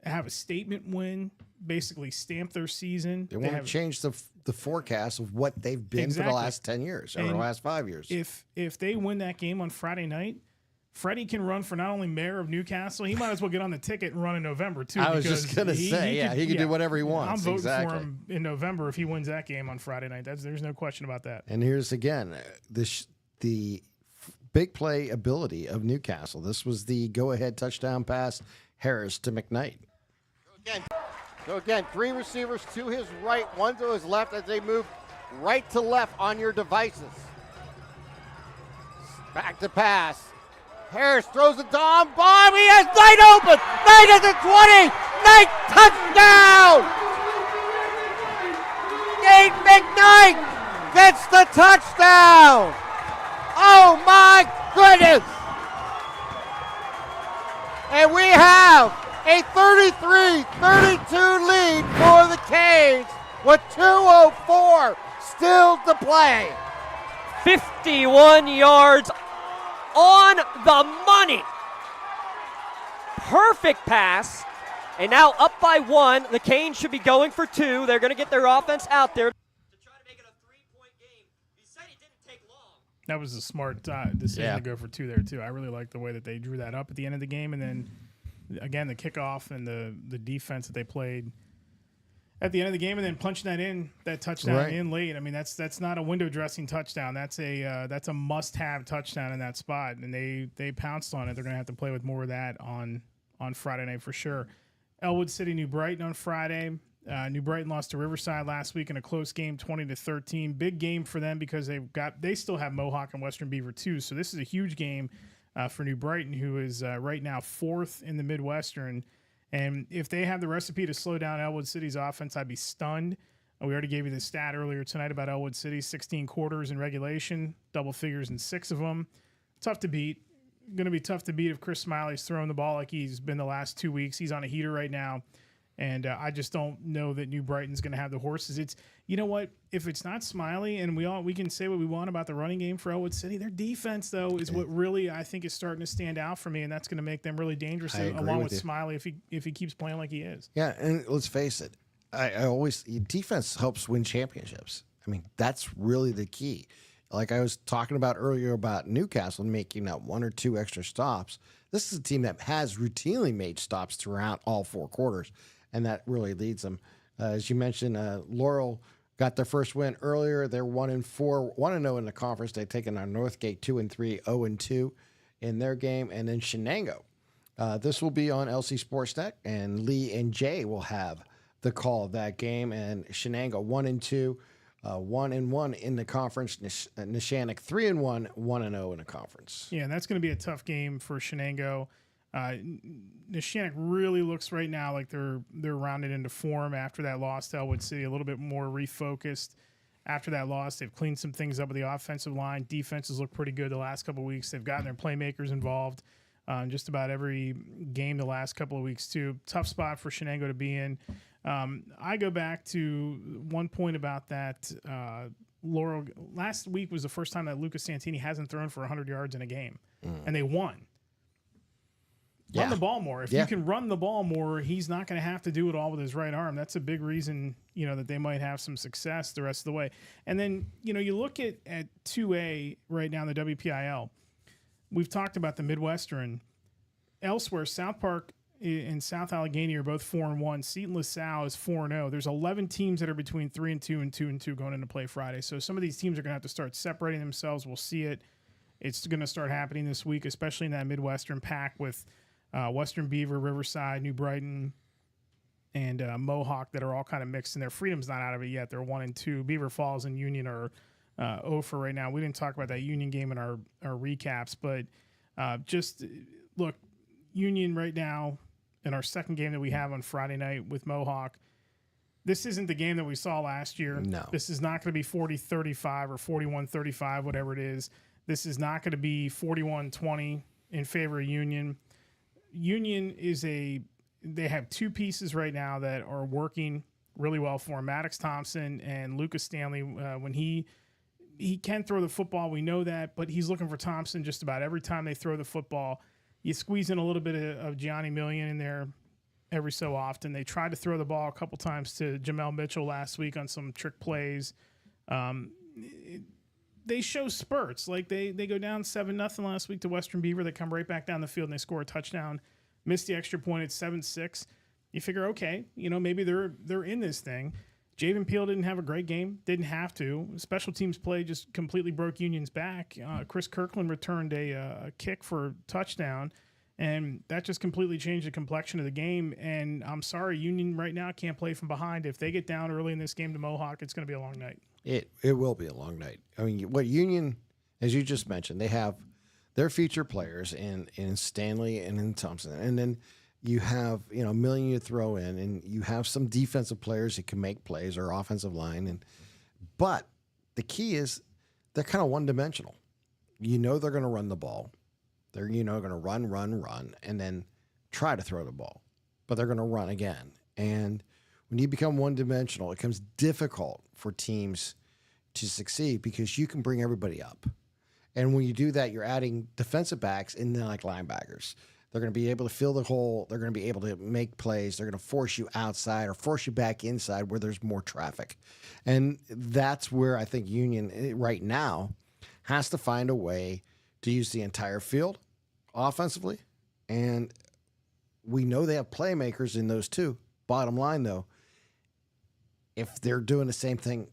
have a statement win, basically stamp their season. They want to change the forecast of what they've been for the last 10 years or the last 5 years. If they win that game on Friday night, Freddie can run for not only mayor of Newcastle, he might as well get on the ticket and run in November too. I was just going to say, he can do whatever he wants. I'm voting for him in November if he wins that game on Friday night. There's no question about that. And here's again the big play ability of Newcastle. This was the go-ahead touchdown pass, Harris to McKnight. So again, 3 receivers to his right, 1 to his left as they move right to left on your devices. Back to pass. Harris throws it to Bobby. He has Knight open. Knight at the 20. Knight touchdown. Nate McKnight gets the touchdown. Oh my goodness. And we have a 33-32 lead for the Canes with 2:04 still to play. 51 yards on the money. Perfect pass. And now up by 1. The Canes should be going for 2. They're going to get their offense out there. That was a smart decision to go for 2 there, too. I really like the way that they drew that up at the end of the game. And then, again, the kickoff and the defense that they played at the end of the game, and then punching that touchdown in late. I mean, that's not a window dressing touchdown. That's a must-have touchdown in that spot, and they pounced on it. They're going to have to play with more of that on Friday night for sure. Elwood City, New Brighton on Friday. New Brighton lost to Riverside last week in a close game, 20-13. Big game for them because they still have Mohawk and Western Beaver too. So this is a huge game for New Brighton, who is right now 4th in the Midwestern. And if they have the recipe to slow down Elwood City's offense, I'd be stunned. We already gave you the stat earlier tonight about Elwood City, 16 quarters in regulation, double figures in 6 of them. Tough to beat. Going to be tough to beat if Chris Smiley's throwing the ball like he's been the last 2 weeks. He's on a heater right now. And I just don't know that New Brighton's going to have the horses. It's, you know what? If it's not Smiley, and we can say what we want about the running game for Elwood City, their defense though is what really I think is starting to stand out for me, and that's going to make them really dangerous along with Smiley if he keeps playing like he is. Yeah, and let's face it, I always defense helps win championships. I mean, that's really the key. Like I was talking about earlier about Newcastle making that 1 or 2 extra stops. This is a team that has routinely made stops throughout all 4 quarters. And that really leads them. As you mentioned, Laurel got their first win earlier. They're 1-4, 1-0 in the conference. They've taken on Northgate 2-3, 0-2 in their game. And then Shenango. This will be on LC SportsNet, and Lee and Jay will have the call of that game. And Shenango 1-2, 1-1 in the conference. Neshannock 3-1, 1-0 in the conference. Yeah, and that's going to be a tough game for Shenango. Neshannock really looks right now like they're rounded into form after that loss to Elwood City, a little bit more refocused after that loss. They've cleaned some things up with the offensive line. Defenses look pretty good the last couple of weeks. They've gotten their playmakers involved in just about every game the last couple of weeks too. Tough spot for Shenango to be in. I go back to one point about that. Laurel, last week was the first time that Lucas Santini hasn't thrown for 100 yards in a game, and they won. Run the ball more. If you can run the ball more, he's not going to have to do it all with his right arm. That's a big reason, that they might have some success the rest of the way. And then, you look at 2A right now in the WPIL. We've talked about the Midwestern. Elsewhere, South Park and South Allegheny are both 4-1. Seton LaSalle is 4-0. There's 11 teams that are between 3-2 and 2-2 going into play Friday. So some of these teams are going to have to start separating themselves. We'll see it. It's going to start happening this week, especially in that Midwestern pack with Western Beaver, Riverside, New Brighton, and Mohawk that are all kind of mixed in there. Freedom's not out of it yet. They're 1-2. Beaver Falls and Union are 0 for right now. We didn't talk about that Union game in our recaps, but just look, Union right now in our second game that we have on Friday night with Mohawk, this isn't the game that we saw last year. No. This is not going to be 40-35 or 41-35, whatever it is. This is not going to be 41-20 in favor of Union. Union they have 2 pieces right now that are working really well for him. Maddox Thompson and Lucas Stanley. When he can throw the football, we know that, but he's looking for Thompson just about every time they throw the football. You squeeze in a little bit of Gianni Million in there every so often. They tried to throw the ball a couple times to Jamel Mitchell last week on some trick plays. They show spurts. Like they go down 7-0 last week to Western Beaver. They come right back down the field and they score a touchdown. Missed the extra point at 7-6. You figure, okay, maybe they're in this thing. Javen Peel didn't have a great game. Didn't have to. Special teams play just completely broke Union's back. Chris Kirkland returned a kick for a touchdown, and that just completely changed the complexion of the game. And I'm sorry, Union right now can't play from behind. If they get down early in this game to Mohawk, it's going to be a long night. It will be a long night. I mean, what Union, as you just mentioned, they have their feature players in Stanley and in Thompson, and then you have Million you throw in, and you have some defensive players that can make plays or offensive line, but the key is they're kind of one dimensional. They're going to run the ball. They're going to run, and then try to throw the ball, but they're going to run again. And when you become one-dimensional, it becomes difficult for teams to succeed because you can bring everybody up. And when you do that, you're adding defensive backs and then like linebackers. They're going to be able to fill the hole. They're going to be able to make plays. They're going to force you outside or force you back inside where there's more traffic. And that's where I think Union right now has to find a way to use the entire field offensively. And we know they have playmakers in those two. Bottom line, though, if they're doing the same thing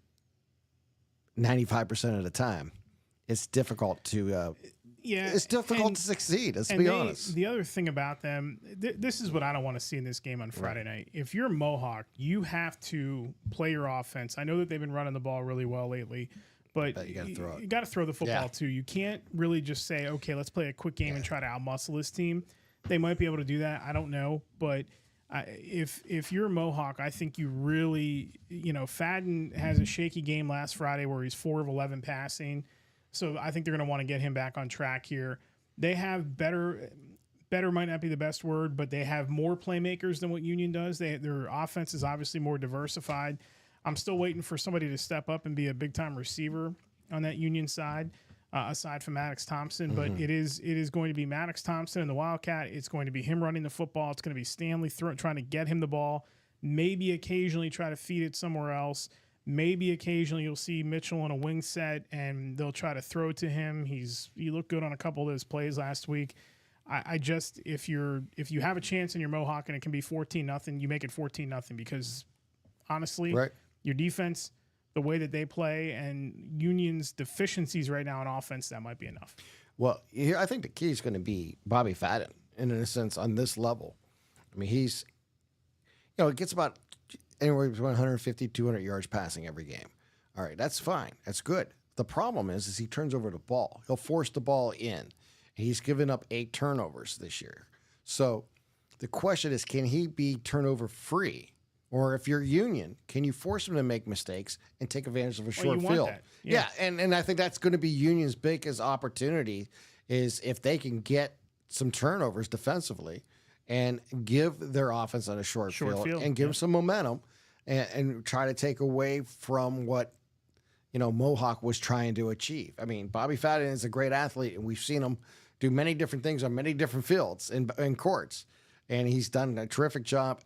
95% of the time, it's difficult to to succeed. Let's be honest. The other thing about them, this is what I don't want to see in this game on Friday night. If you're Mohawk, you have to play your offense. I know that they've been running the ball really well lately, but you got to throw it. You got to throw the football too. You can't really just say, okay, let's play a quick game and try to outmuscle this team. They might be able to do that. I don't know, but if you're Mohawk, I think you really, Fadden has a shaky game last Friday where he's 4 of 11 passing. So I think they're going to want to get him back on track here. They have better might not be the best word, but they have more playmakers than what Union does. Their offense is obviously more diversified. I'm still waiting for somebody to step up and be a big-time receiver on that Union side, aside from Maddox Thompson. But it is going to be Maddox Thompson and the Wildcat. It's going to be him running the football. It's going to be Stanley trying to get him the ball, maybe occasionally try to feed it somewhere else. Maybe occasionally you'll see Mitchell on a wing set and they'll try to throw to him. He looked good on a couple of those plays last week. I just if you have a chance in your Mohawk and it can be 14-0, you make it 14-0 because honestly, your defense, the way that they play, and Union's deficiencies right now in offense, that might be enough. Well, here I think the key is going to be Bobby Fadden, in a sense, on this level. I mean, he's it gets about anywhere between 150, 200 yards passing every game. All right, that's fine. That's good. The problem is he turns over the ball. He'll force the ball in. He's given up 8 turnovers this year. So the question is, can he be turnover free? Or if you're Union, can you force him to make mistakes and take advantage of a short field? Yeah, and I think that's going to be Union's biggest opportunity is if they can get some turnovers defensively and give their offense on a short field and give them some momentum and try to take away from what Mohawk was trying to achieve. I mean, Bobby Fadden is a great athlete, and we've seen him do many different things on many different fields in courts. And he's done a terrific job,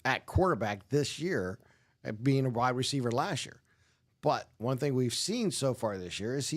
at quarterback this year, at being a wide receiver last year. But one thing we've seen so far this year is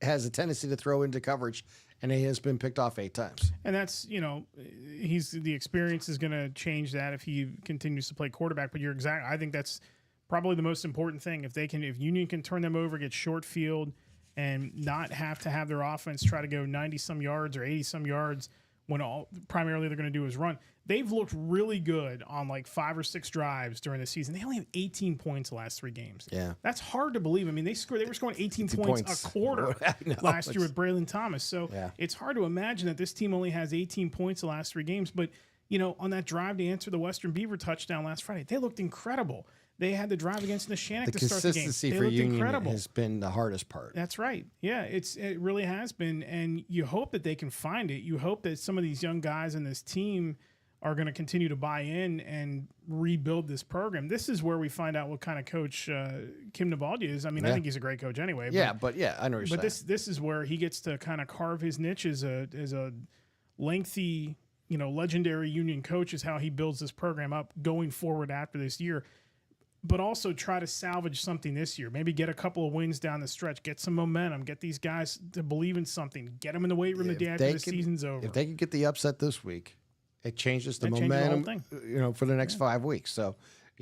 has a tendency to throw into coverage, and he has been picked off 8 times. And that's, the experience is going to change that if he continues to play quarterback. But I think that's probably the most important thing. If Union can turn them over, get short field, and not have to have their offense try to go 90-some yards or 80-some yards when primarily they're going to do is run. They've looked really good on like 5 or 6 drives during the season. They only have 18 points the last 3 games. Yeah. That's hard to believe. I mean, they were scoring 18 points a quarter last year with Braylon Thomas. So it's hard to imagine that this team only has 18 points the last 3 games. But, on that drive to answer the Western Beaver touchdown last Friday, they looked incredible. They had the drive against Neshannock to start the game. The consistency they for looked Union incredible. has been the hardest part. That's right. Yeah, it really has been. And you hope that they can find it. You hope that some of these young guys in this team are going to continue to buy in and rebuild this program. This is where we find out what kind of coach Kim Nabaldi is. I mean, I think he's a great coach anyway. I know what you're saying. But this is where he gets to kind of carve his niche as a lengthy, legendary Union coach, is how he builds this program up going forward after this year. But also try to salvage something this year. Maybe get a couple of wins down the stretch, get some momentum, get these guys to believe in something, get them in the weight room the day after the season's over. If they can get the upset this week, it changes the momentum, for the next 5 weeks. So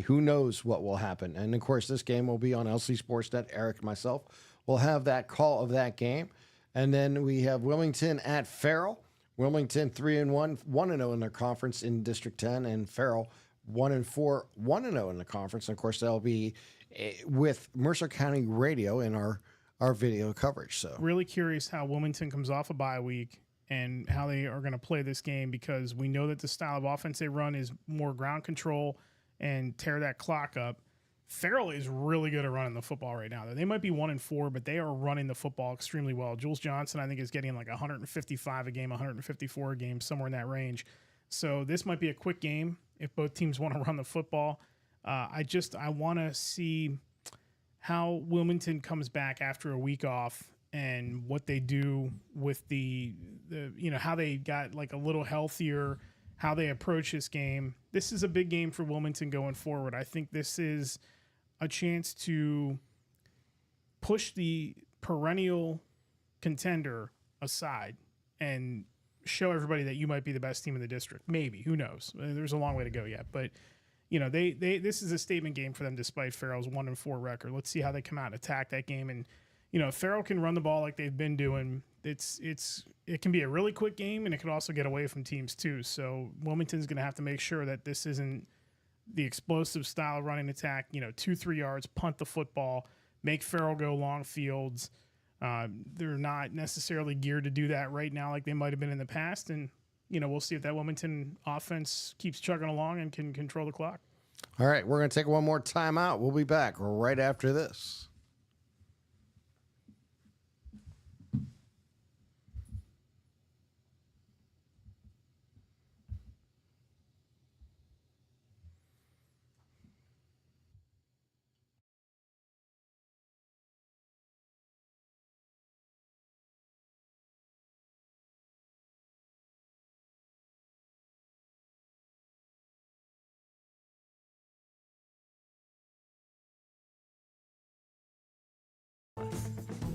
who knows what will happen. And, of course, this game will be on LC SportsNet. Eric and myself will have that call of that game. And then we have Wilmington at Farrell. Wilmington 3-1, 1-0 in their conference in District 10, and Farrell 1-4, 1-0 in the conference. And of course, that'll be with Mercer County Radio in our video coverage. So really curious how Wilmington comes off a bye week and how they are going to play this game, because we know that the style of offense they run is more ground control and tear that clock up. Farrell is really good at running the football right now. They might be 1-4, but they are running the football extremely well. Jules Johnson, I think, is getting like 155 a game, 154 a game, somewhere in that range. So this might be a quick game if both teams want to run the football. I want to see how Wilmington comes back after a week off and what they do with the how they got like a little healthier, how they approach this game. This is a big game for Wilmington going forward. I think this is a chance to push the perennial contender aside and show everybody that you might be the best team in the district. Maybe, who knows? There's a long way to go yet, but this is a statement game for them despite Farrell's 1-4 record. Let's see how they come out and attack that game. And if Farrell can run the ball like they've been doing, it can be a really quick game, and it could also get away from teams too. So Wilmington's going to have to make sure that this isn't the explosive style running attack, 2-3 yards, punt the football, make Farrell go long fields. They're not necessarily geared to do that right now like they might have been in the past. And, we'll see if that Wilmington offense keeps chugging along and can control the clock. All right, we're going to take one more timeout. We'll be back right after this.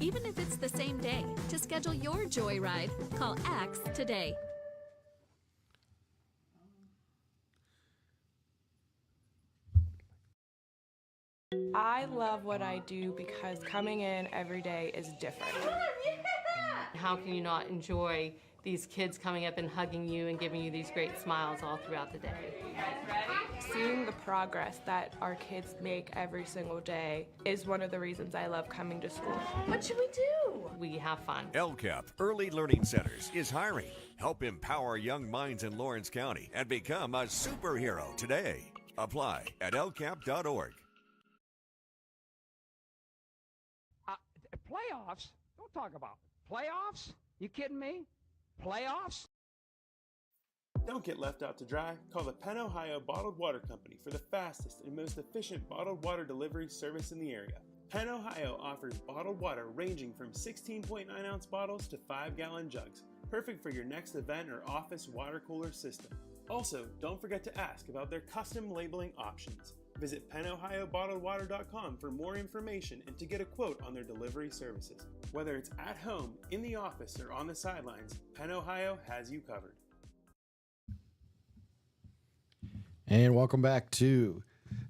Even if it's the same day, to schedule your joyride, call X today. I love what I do because coming in every day is different. How can you not enjoy these kids coming up and hugging you and giving you these great smiles all throughout the day? Seeing the progress that our kids make every single day is one of the reasons I love coming to school. What should we do? We have fun. LCAP Early Learning Centers is hiring. Help empower young minds in Lawrence County and become a superhero today. Apply at lcap.org. Playoffs? Don't talk about playoffs. You kidding me? Playoffs? Don't get left out to dry. Call the Penn Ohio Bottled Water Company for the fastest and most efficient bottled water delivery service in the area. Penn Ohio offers bottled water ranging from 16.9-ounce bottles to 5-gallon jugs, perfect for your next event or office water cooler system. Also, don't forget to ask about their custom labeling options. Visit PennOhioBottledWater.com for more information and to get a quote on their delivery services. Whether it's at home, in the office, or on the sidelines, Penn Ohio has you covered. And welcome back to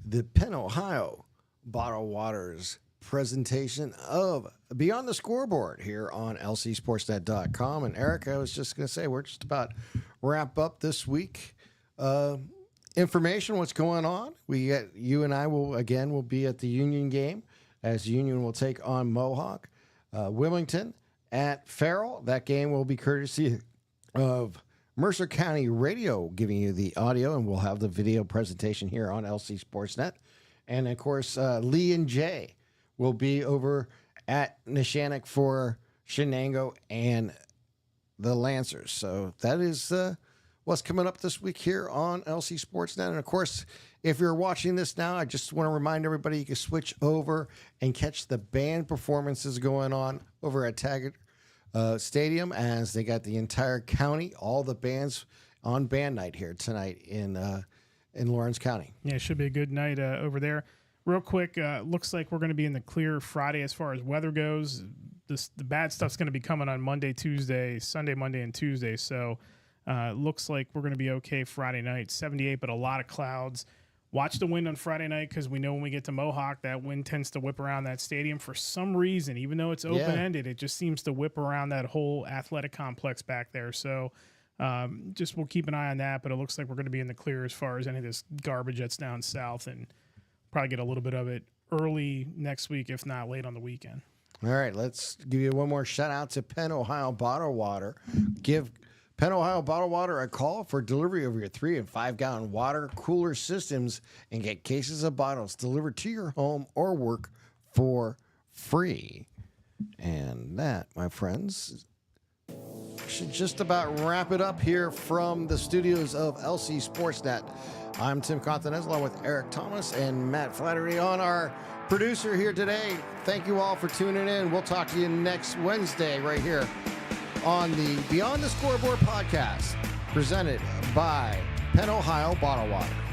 the Penn Ohio Bottled Water's presentation of Beyond the Scoreboard here on lcsportsnet.com. And Eric, I was just going to say, we're just about wrap up this week. Information, what's going on. You and I will be at the Union game as Union will take on Mohawk. Wilmington at Farrell. That game will be courtesy of Mercer County Radio giving you the audio, and we'll have the video presentation here on LC Sportsnet. And of course, Lee and Jay will be over at Neshannock for Shenango and the Lancers. So that is what's coming up this week here on LC Sportsnet. And of course, if you're watching this now, I just want to remind everybody you can switch over and catch the band performances going on over at Taggart Stadium, as they got the entire county, all the bands on band night here tonight in Lawrence County. Yeah, it should be a good night over there. Real quick, looks like we're going to be in the clear Friday as far as weather goes. The bad stuff's going to be coming on Sunday, Monday, and Tuesday. So looks like we're going to be okay Friday night. 78, but a lot of clouds. Watch the wind on Friday night, because we know when we get to Mohawk, that wind tends to whip around that stadium for some reason. Even though it's open-ended, it just seems to whip around that whole athletic complex back there. So we'll keep an eye on that, but it looks like we're going to be in the clear as far as any of this garbage that's down south, and probably get a little bit of it early next week, if not late on the weekend. All right, let's give you one more shout-out to Penn Ohio Bottled Water. Give Penn Ohio Bottled Water a call for delivery of your 3- and 5-gallon water cooler systems and get cases of bottles delivered to your home or work for free. And that, my friends, should just about wrap it up here from the studios of LC SportsNet. I'm Tim Continental along with Eric Thomas and Matt Flattery on our producer here today. Thank you all for tuning in. We'll talk to you next Wednesday right here on the Beyond the Scoreboard podcast presented by Penn Ohio Bottled Water.